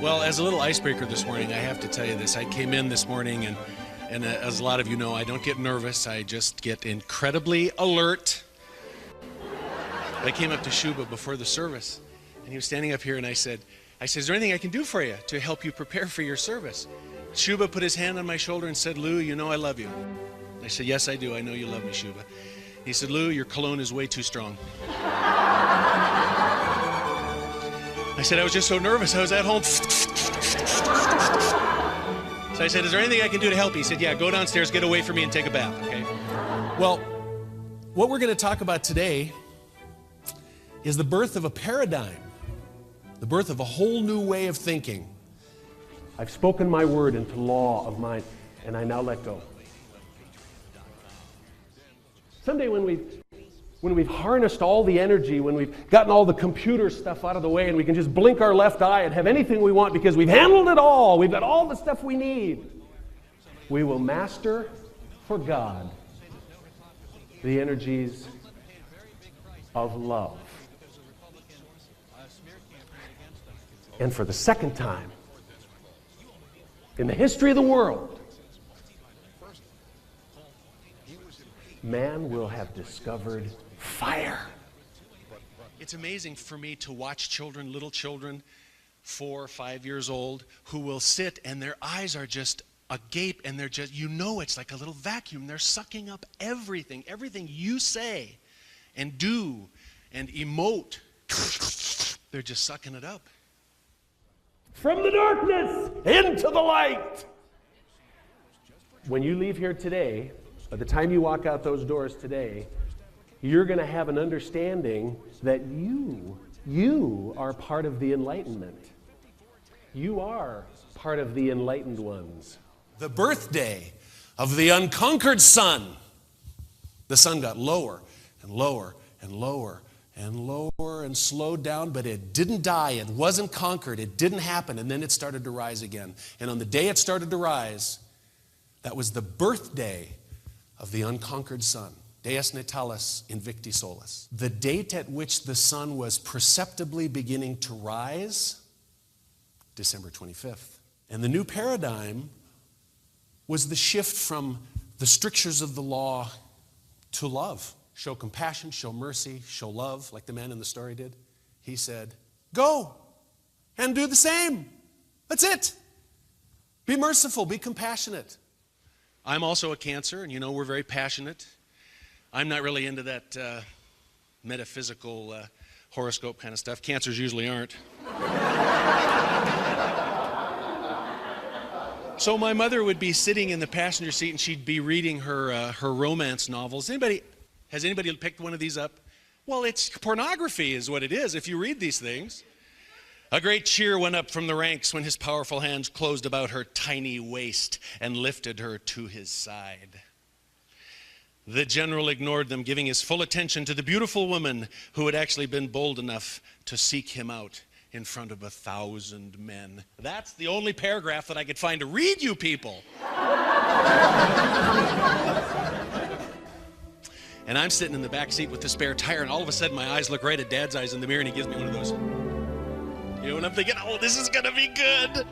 Well, as a little icebreaker this morning, I have to tell you this. I came in this morning, and as a lot of you know, I don't get nervous. I just get incredibly alert. I came up to Shuba before the service, and he was standing up here, and I said, is there anything I can do for you to help you prepare for your service? Shuba put his hand on my shoulder and said, Lou, you know I love you. I said, yes, I do. I know you love me, Shuba. He said, Lou, your cologne is way too strong. I said, I was just so nervous. I was at home. So I said, is there anything I can do to help you? He said, yeah, go downstairs, get away from me, and take a bath, okay? Well, what we're going to talk about today is the birth of a paradigm, the birth of a whole new way of thinking. I've spoken my word into law of mine, and I now let go. Someday when we've harnessed all the energy, when we've gotten all the computer stuff out of the way, and we can just blink our left eye and have anything we want because we've handled it all, we've got all the stuff we need, we will master for God the energies of love. And for the second time in the history of the world, man will have discovered fire. It's amazing for me to watch children, little children, 4 or 5 years old, who will sit and their eyes are just agape, and they're just, you know, it's like a little vacuum. They're sucking up everything you say and do and emote. They're just sucking it up. From the darkness into the light. When you leave here today, by the time you walk out those doors today, you're going to have an understanding that you are part of the enlightenment. You are part of the enlightened ones. The birthday of the unconquered sun. The sun got lower and lower and lower and lower and slowed down, but it didn't die. It wasn't conquered. It didn't happen. And then it started to rise again. And on the day it started to rise, that was the birthday of the unconquered sun. Deus natalis invicti solis. The date at which the sun was perceptibly beginning to rise, December 25th. And the new paradigm was the shift from the strictures of the law to love. Show compassion, show mercy, show love, like the man in the story did. He said, go and do the same. That's it. Be merciful, be compassionate. I'm also a Cancer, and you know we're very passionate. I'm not really into that metaphysical horoscope kind of stuff. Cancers usually aren't. So my mother would be sitting in the passenger seat, and she'd be reading her romance novels. Has anybody picked one of these up? Well, it's pornography is what it is if you read these things. A great cheer went up from the ranks when his powerful hands closed about her tiny waist and lifted her to his side. The general ignored them, giving his full attention to the beautiful woman who had actually been bold enough to seek him out in front of 1,000 men. That's the only paragraph that I could find to read you people. And I'm sitting in the back seat with the spare tire, and all of a sudden my eyes look right at Dad's eyes in the mirror, and he gives me one of those. You know, and I'm thinking, oh, this is going to be good.